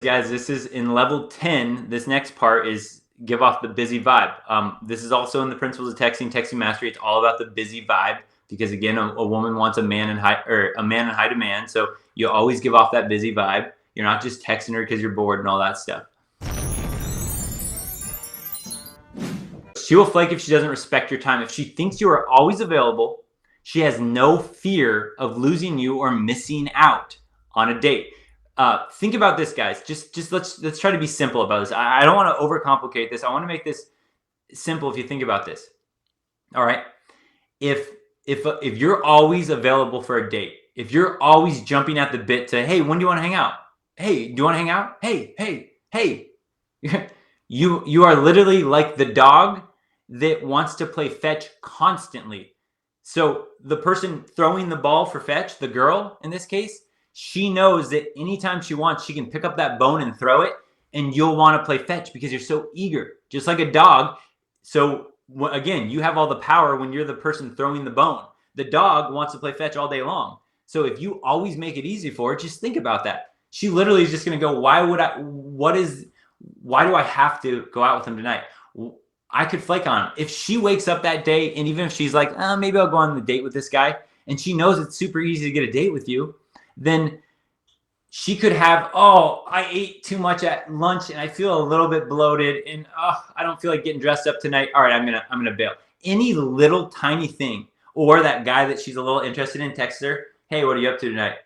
Guys, this is in level 10. This next part is give off the busy vibe. This is also in the principles of texting mastery. It's all about the busy vibe because again, a woman wants a man in high demand. So you always give off that busy vibe. You're not just texting her because you're bored and all that stuff. She will flake if she doesn't respect your time. If she thinks you are always available, she has no fear of losing you or missing out on a date. Think about this, guys. Just let's try to be simple about this. I don't want to overcomplicate this. I want to make this simple if you think about this. All right. If you're always available for a date, if you're always jumping at the bit to, hey, when do you want to hang out? Hey, do you want to hang out? Hey. You are literally like the dog that wants to play fetch constantly. So the person throwing the ball for fetch, the girl in this case, she knows that anytime she wants, she can pick up that bone and throw it, and you'll want to play fetch because you're so eager, just like a dog. So again, you have all the power when you're the person throwing the bone. The dog wants to play fetch all day long. So if you always make it easy for her, just think about that. She literally is just going to go, why do I have to go out with him tonight? I could flake on him. If she wakes up that day, and even if she's like, maybe I'll go on the date with this guy, and she knows it's super easy to get a date with you, then she could have, I ate too much at lunch and I feel a little bit bloated and I don't feel like getting dressed up tonight. All right, I'm gonna bail. Any little tiny thing, or that guy that she's a little interested in texts her, hey, what are you up to tonight?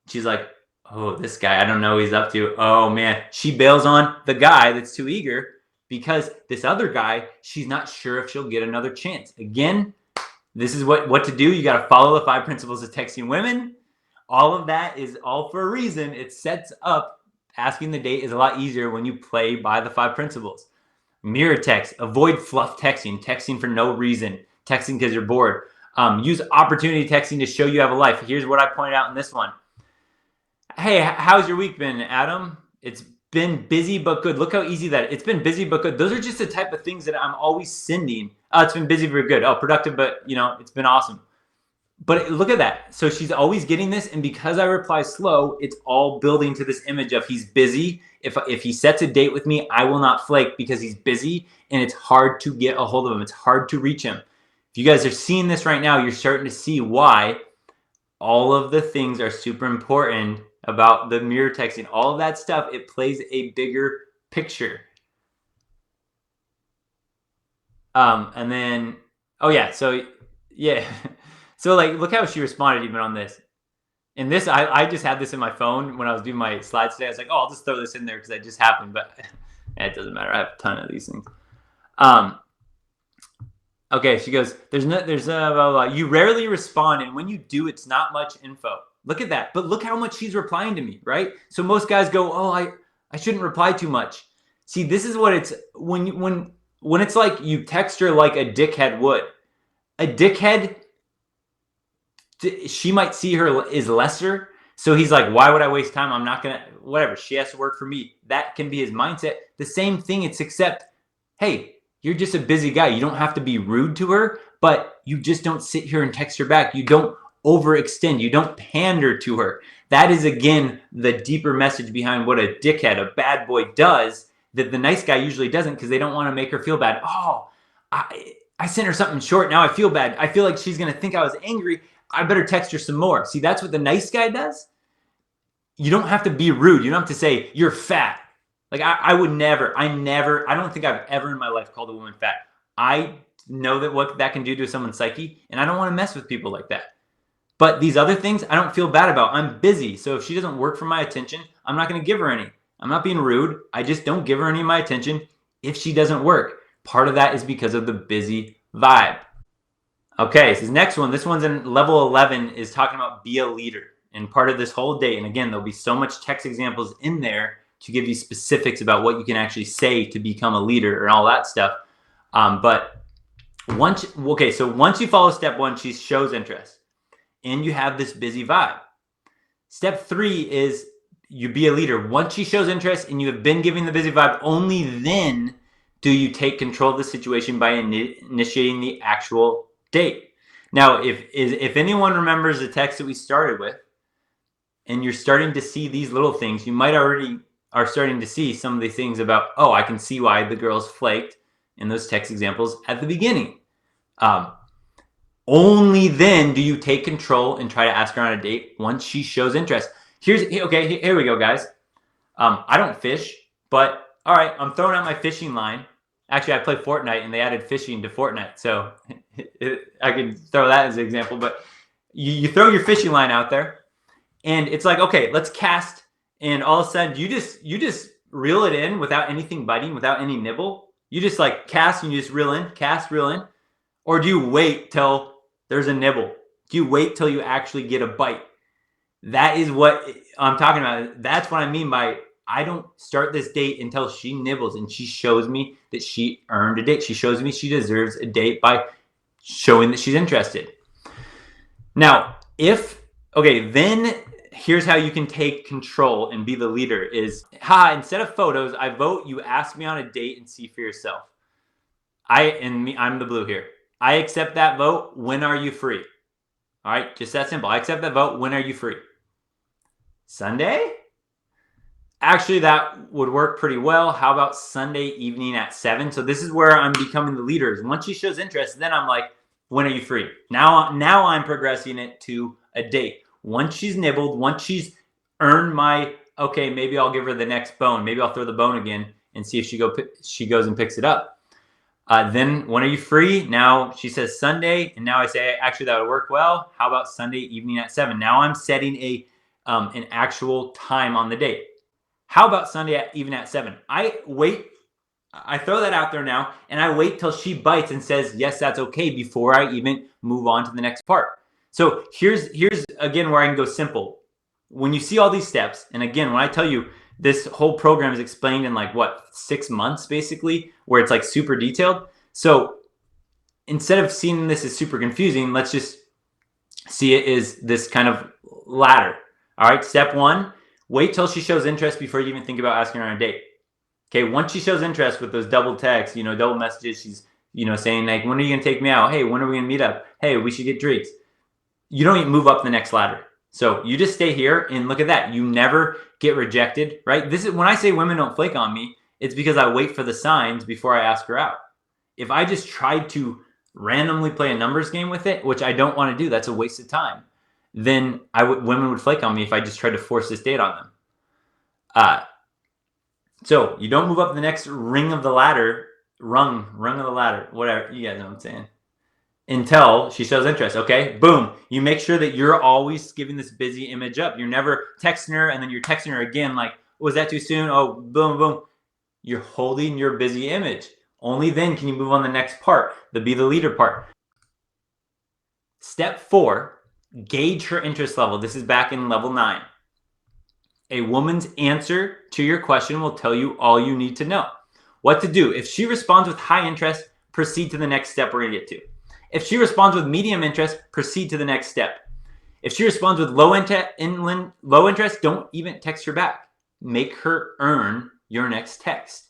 She's like, oh, this guy, I don't know what he's up to. Oh man, she bails on the guy that's too eager because this other guy, she's not sure if she'll get another chance. Again, this is what to do. You got to follow the 5 principles of texting women. All of that is all for a reason. It sets up asking the date is a lot easier when you play by the 5 principles. Mirror text, avoid fluff texting for no reason, texting because you're bored. Use opportunity texting to show you have a life. Here's what I pointed out in this one. Hey, how's your week been, Adam? It's been busy but good. Look how easy that is. It's been busy but good. Those are just the type of things that I'm always sending. It's been busy but good. Productive, but it's been awesome. But look at that. So she's always getting this, and because I reply slow, it's all building to this image of he's busy. If he sets a date with me, I will not flake because he's busy, and it's hard to get a hold of him. It's hard to reach him. If you guys are seeing this right now, you're starting to see why all of the things are super important about the mirror texting. All of that stuff, it plays a bigger picture. And then, so like, look how she responded even on this. And this, I just had this in my phone when I was doing my slides today. I was like, I'll just throw this in there because it just happened. But it doesn't matter. I have a ton of these things. Okay, she goes, there's blah, blah, blah. You rarely respond, and when you do, it's not much info. Look at that. But look how much she's replying to me, right? So most guys go, I shouldn't reply too much. See, this is what it's when it's like you text her like a dickhead would. A dickhead, she might see her as lesser. So he's like, why would I waste time? I'm not going to, whatever. She has to work for me. That can be his mindset. The same thing, it's except, hey, you're just a busy guy. You don't have to be rude to her, but you just don't sit here and text her back. You don't overextend. You don't pander to her. That is, again, the deeper message behind what a dickhead, a bad boy does that the nice guy usually doesn't because they don't want to make her feel bad. I sent her something short. Now I feel bad. I feel like she's going to think I was angry. I better text her some more. See, that's what the nice guy does. You don't have to be rude. You don't have to say, you're fat. Like I would never, I don't think I've ever in my life called a woman fat. I know that what that can do to someone's psyche, and I don't want to mess with people like that. But these other things, I don't feel bad about. I'm busy. So if she doesn't work for my attention, I'm not going to give her any. I'm not being rude. I just don't give her any of my attention if she doesn't work. Part of that is because of the busy vibe. Okay, so this next one, this one's in level 11, is talking about be a leader. And part of this whole day, and again, there'll be so much text examples in there to give you specifics about what you can actually say to become a leader and all that stuff. But once you follow step 1, she shows interest and you have this busy vibe. Step 3 is you be a leader. Once she shows interest and you have been giving the busy vibe, only then do you take control of the situation by initiating the actual date. Now, if anyone remembers the text that we started with, and you're starting to see these little things, you might already are starting to see some of these things about, oh, I can see why the girls flaked in those text examples at the beginning. Only then do you take control and try to ask her on a date once she shows interest. Okay, here we go, guys. I don't fish, but all right, I'm throwing out my fishing line. Actually, I play Fortnite and they added fishing to Fortnite, so I can throw that as an example. But you throw your fishing line out there, and it's like, okay, let's cast, and all of a sudden you just reel it in without anything biting, without any nibble. You just like cast and you just reel in, cast, reel in. Or do you wait till there's a nibble? Do you wait till you actually get a bite? That is what I'm talking about. That's what I mean by I don't start this date until she nibbles and she shows me that she earned a date. She shows me she deserves a date by showing that she's interested. Now, then here's how you can take control and be the leader is, instead of photos, I vote you ask me on a date and see for yourself. I'm the blue here. I accept that vote. When are you free? All right, just that simple. I accept that vote. When are you free? Sunday? Actually, that would work pretty well. How about Sunday evening at 7? So this is where I'm becoming the leader. Once she shows interest, then I'm like, when are you free? Now I'm progressing it to a date. Once she's nibbled, once she's earned my, okay, maybe I'll give her the next bone. Maybe I'll throw the bone again and see if she goes and picks it up. Then when are you free? Now she says Sunday, and now I say, actually, that would work well. How about Sunday evening at 7? Now I'm setting an actual time on the date. How about Sunday even at 7? I throw that out there now, and I wait till she bites and says, yes, that's okay, before I even move on to the next part. So here's again where I can go simple. When you see all these steps, and again, when I tell you this whole program is explained in like 6 months basically, where it's like super detailed. So instead of seeing this as super confusing, let's just see it as this kind of ladder. All right, step 1, wait till she shows interest before you even think about asking her on a date. Okay, once she shows interest with those double texts, double messages, she's, saying like, when are you gonna take me out? Hey, when are we gonna meet up? Hey, we should get drinks. You don't even move up the next ladder. So you just stay here and look at that. You never get rejected, right? This is when I say women don't flake on me, it's because I wait for the signs before I ask her out. If I just tried to randomly play a numbers game with it, which I don't want to do, that's a waste of time, then women would flake on me if I just tried to force this date on them. So you don't move up the next rung of the ladder, whatever, you guys know what I'm saying, until she shows interest. Okay, boom. You make sure that you're always giving this busy image up. You're never texting her and then you're texting her again like, was that too soon? Oh, boom, boom. You're holding your busy image. Only then can you move on the next part, the be the leader part. Step 4, gauge her interest level. This is back in level 9. A woman's answer to your question will tell you all you need to know. What to do. If she responds with high interest, proceed to the next step we're going to get to. If she responds with medium interest, proceed to the next step. If she responds with low interest, don't even text her back. Make her earn your next text.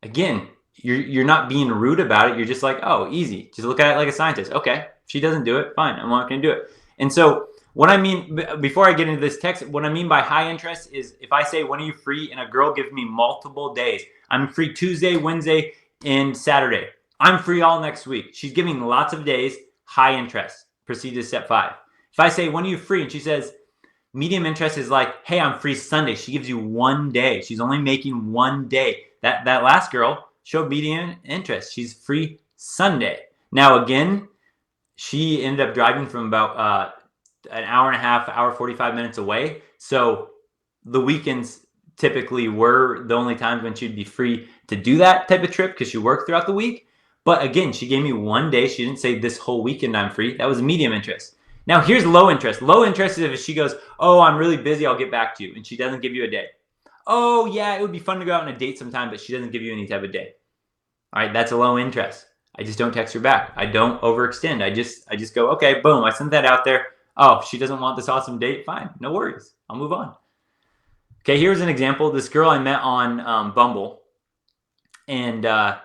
Again, you're not being rude about it. You're just like, oh, easy. Just look at it like a scientist. Okay, if she doesn't do it, fine. I'm not going to do it. And so what I mean, before I get into this text, what I mean by high interest is if I say, when are you free? And a girl gives me multiple days. I'm free Tuesday, Wednesday, and Saturday. I'm free all next week. She's giving lots of days, high interest. Proceed to step 5. If I say, when are you free? And she says, medium interest is like, hey, I'm free Sunday. She gives you 1 day. She's only making 1 day. That last girl showed medium interest. She's free Sunday. Now, again, she ended up driving from about an hour and a half, hour 45 minutes away. So the weekends typically were the only times when she'd be free to do that type of trip because she worked throughout the week. But again, she gave me 1 day. She didn't say this whole weekend I'm free. That was medium interest. Now here's low interest. Low interest is if she goes, oh, I'm really busy, I'll get back to you. And she doesn't give you a day. Oh yeah, it would be fun to go out on a date sometime, but she doesn't give you any type of day. All right, that's a low interest. I just don't text her back. I don't overextend. I just go, okay, boom, I sent that out there. Oh, she doesn't want this awesome date? Fine, no worries. I'll move on. Okay, here's an example. This girl I met on Bumble. And I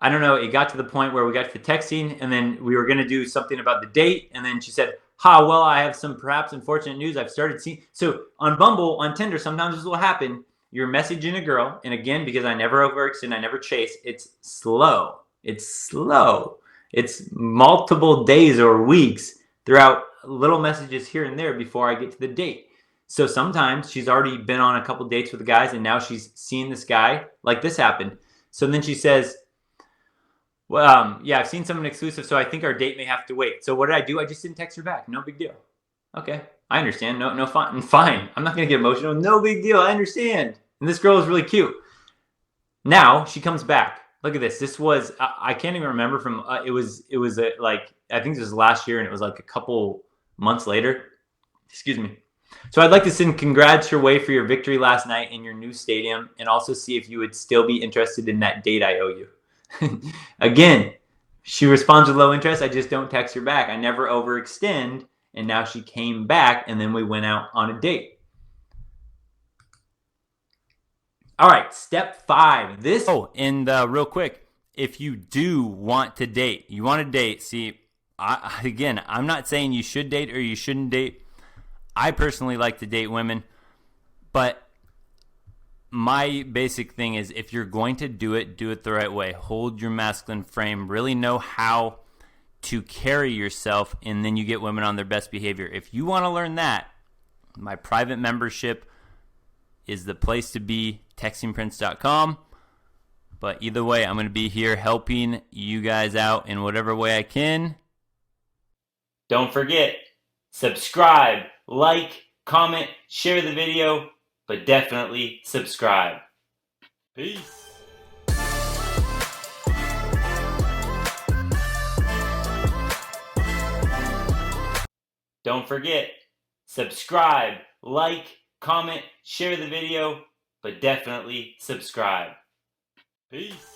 don't know, it got to the point where we got to texting and then we were going to do something about the date. And then she said, well, I have some perhaps unfortunate news I've started seeing. So on Bumble, on Tinder, sometimes this will happen. you're messaging a girl, and again, because I never overextend, I never chase, it's slow. It's slow. It's multiple days or weeks throughout little messages here and there before I get to the date. So sometimes she's already been on a couple dates with the guys, and now she's seeing this guy. Like this happened. So then she says, well, yeah, I've seen someone exclusive, so I think our date may have to wait. So what did I do? I just didn't text her back. No big deal. Okay, I understand. No, fine. I'm not gonna get emotional. No big deal. I understand. And this girl is really cute. Now she comes back. Look at this. This was I can't even remember from. It was like I think this was last year, and it was like a couple months later. Excuse me. So I'd like to send congrats your way for your victory last night in your new stadium, and also see if you would still be interested in that date I owe you. Again, she responds with low interest. I just don't text her back. I never overextend. And now she came back, and then we went out on a date. All right, step 5. And real quick, if you do want to date, you want to date. See, again, I'm not saying you should date or you shouldn't date. I personally like to date women, but my basic thing is if you're going to do it the right way. Hold your masculine frame. Really know how to carry yourself, and then you get women on their best behavior. If you want to learn that, my private membership is the place to be, textingprince.com. But either way, I'm going to be here helping you guys out in whatever way I can. Don't forget, subscribe, like, comment, share the video, but definitely subscribe. Peace. Don't forget, subscribe, like, comment, share the video, but definitely subscribe. Peace.